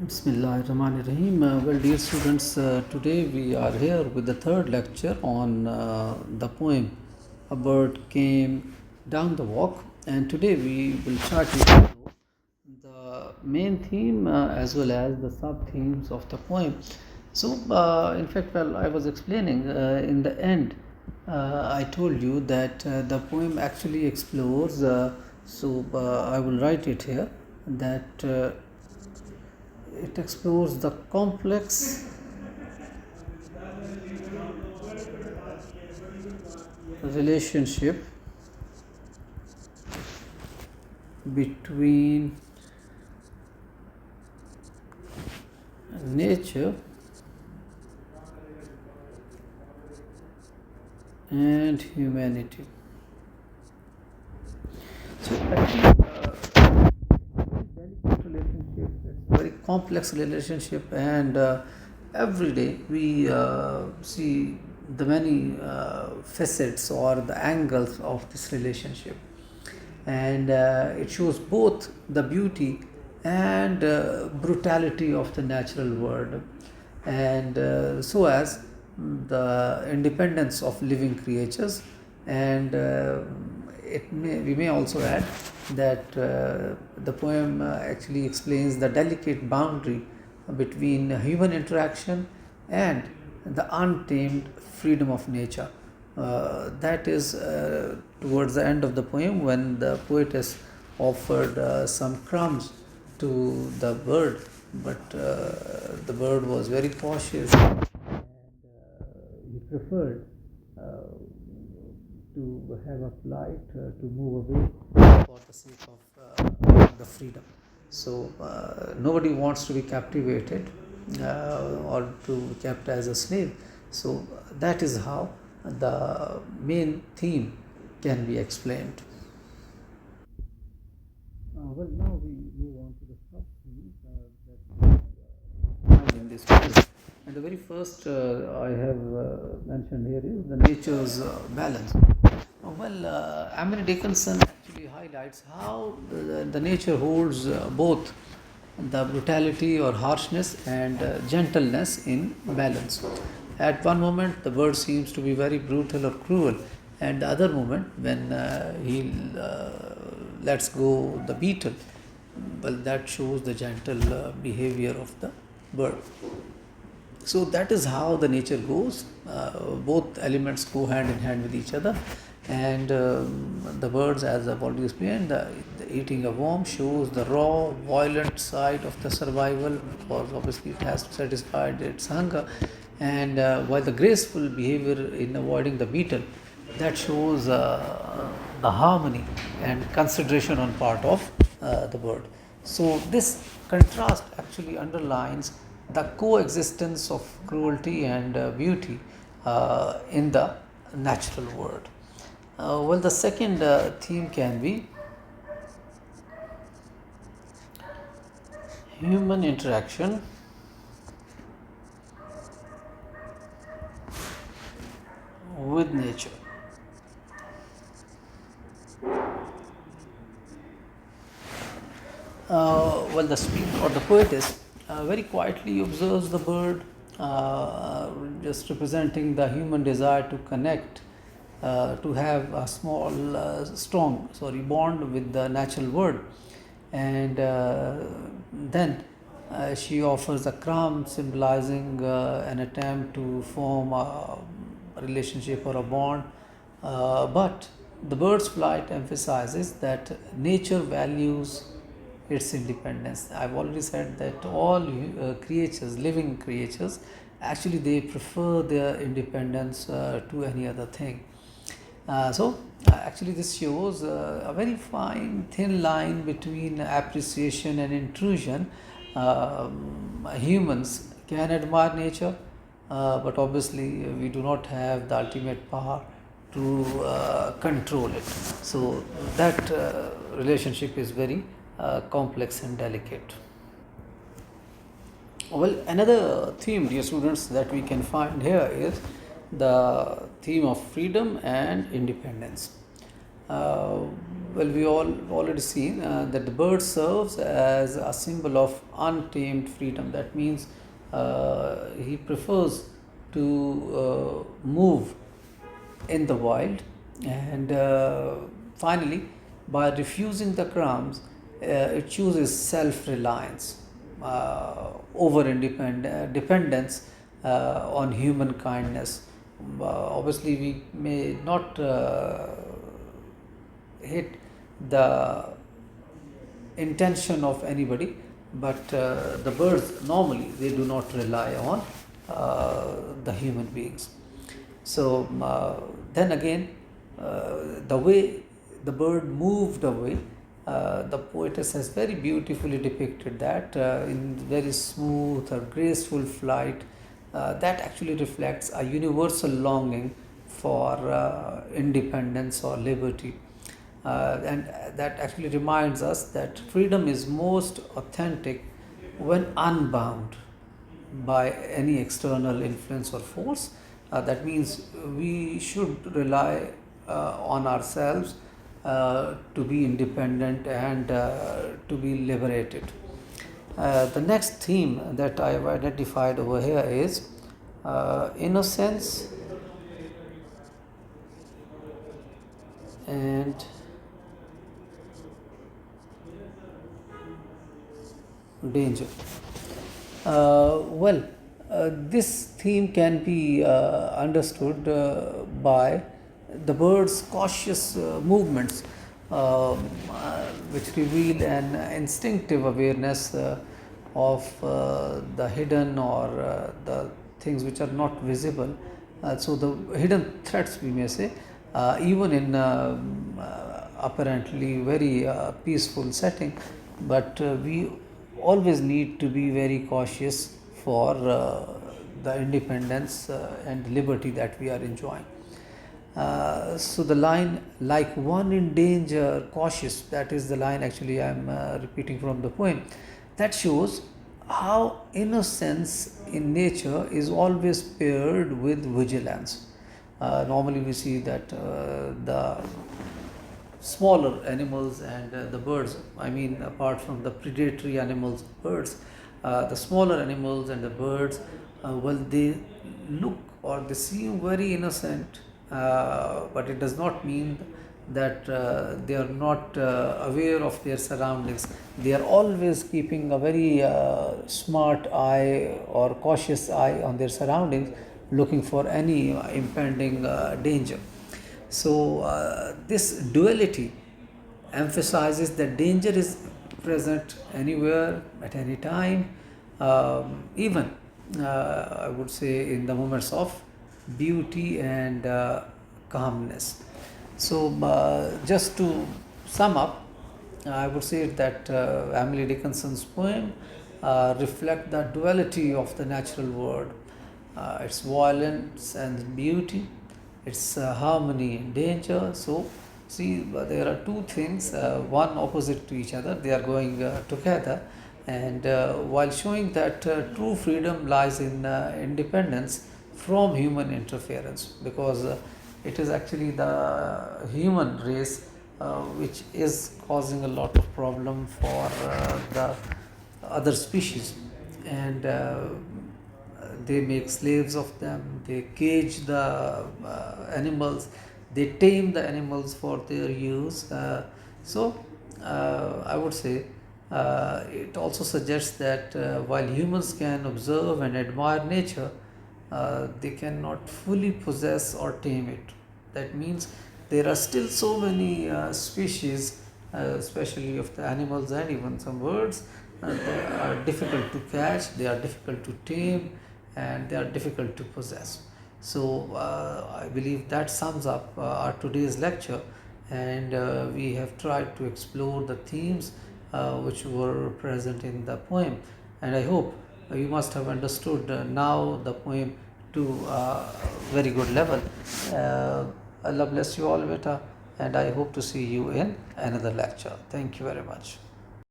Bismillahirrahmanirrahim. Well, dear students, today we are here with the third lecture on the poem A Bird Came Down the Walk, and today we will try to follow the main theme as well as the sub themes of the poem. So, in fact, while I was explaining in the end, I told you that the poem actually explores, I will write it here that. It explores the complex relationship between nature and humanity. So delicate relationship, it's a very complex relationship, and every day we see the many facets or the angles of this relationship, and it shows both the beauty and brutality of the natural world, and so as the independence of living creatures, and we may also add that the poem actually explains the delicate boundary between human interaction and the untamed freedom of nature. That is towards the end of the poem, when the poetess offered some crumbs to the bird, but the bird was very cautious, and he preferred to have a flight to move away for the sake of the freedom. So nobody wants to be captivated or to be kept as a slave. So that is how the main theme can be explained. Well, now we move on to the sub themes that we found in this course. And the very first I have mentioned here is the nature's balance. Emily Dickinson actually highlights how the nature holds both the brutality or harshness and gentleness in balance. At one moment, the bird seems to be very brutal or cruel, and the other moment, when he lets go the beetle, well, that shows the gentle behavior of the bird. So that is how the nature goes. Both elements go hand in hand with each other, and the birds, as I've already explained, the eating a worm shows the raw, violent side of the survival, because obviously it has to satisfy its hunger, and while the graceful behavior in avoiding the beetle, that shows the harmony and consideration on part of the bird. So this contrast actually underlines the coexistence of cruelty and beauty in the natural world. The second theme can be human interaction with nature. The speaker or the poetess very quietly observes the bird, just representing the human desire to connect, to have a strong bond with the natural world, and then she offers a crumb, symbolizing an attempt to form a relationship or a bond, but the bird's flight emphasizes that nature values its independence. I've already said that all creatures, living creatures, actually they prefer their independence to any other thing. Actually this shows a very fine thin line between appreciation and intrusion. Humans can admire nature, but obviously we do not have the ultimate power to control it. So that relationship is very complex and delicate. Another theme, dear students, that we can find here is the theme of freedom and independence. well, we all already seen that the bird serves as a symbol of untamed freedom. That means he prefers to move in the wild, and finally, by refusing the crumbs, it chooses self-reliance over dependence on human kindness. Obviously, we may not hit the intention of anybody, but the birds normally they do not rely on the human beings. So then again, the way the bird moved away, the poetess has very beautifully depicted that in very smooth or graceful flight. That actually reflects a universal longing for independence or liberty. And that actually reminds us that freedom is most authentic when unbound by any external influence or force. That means we should rely on ourselves to be independent and to be liberated. The next theme that I have identified over here is innocence and danger. Well, this theme can be understood by the bird's cautious movements, which reveal an instinctive awareness of the hidden or the things which are not visible. So, the hidden threats, we may say, even in apparently very peaceful setting, but we always need to be very cautious for the independence and liberty that we are enjoying. So the line, like one in danger, cautious, that is the line actually I am repeating from the poem. That shows how innocence in nature is always paired with vigilance. Normally we see that the smaller animals and the birds, I mean apart from the predatory animals, birds, the smaller animals and the birds, well, they look or they seem very innocent, but it does not mean that they are not aware of their surroundings. They are always keeping a very smart eye or cautious eye on their surroundings, looking for any impending danger. So, this duality emphasizes that danger is present anywhere at any time, even I would say in the moments of beauty and calmness. So, just to sum up, I would say that Emily Dickinson's poem reflect the duality of the natural world, its violence and beauty, its harmony and danger. So, see, there are two things, one opposite to each other. They are going together, and while showing that true freedom lies in independence from human interference, because it is actually the human race which is causing a lot of problem for the other species, and they make slaves of them, they cage the animals, they tame the animals for their use. So I would say it also suggests that while humans can observe and admire nature, they cannot fully possess or tame it. That means there are still so many species, especially of the animals and even some birds, they are difficult to catch, they are difficult to tame, and they are difficult to possess. So I believe that sums up our today's lecture, and we have tried to explore the themes which were present in the poem, and I hope you must have understood now the poem to a very good level. Allah bless you all, beta, and I hope to see you in another lecture. Thank you very much.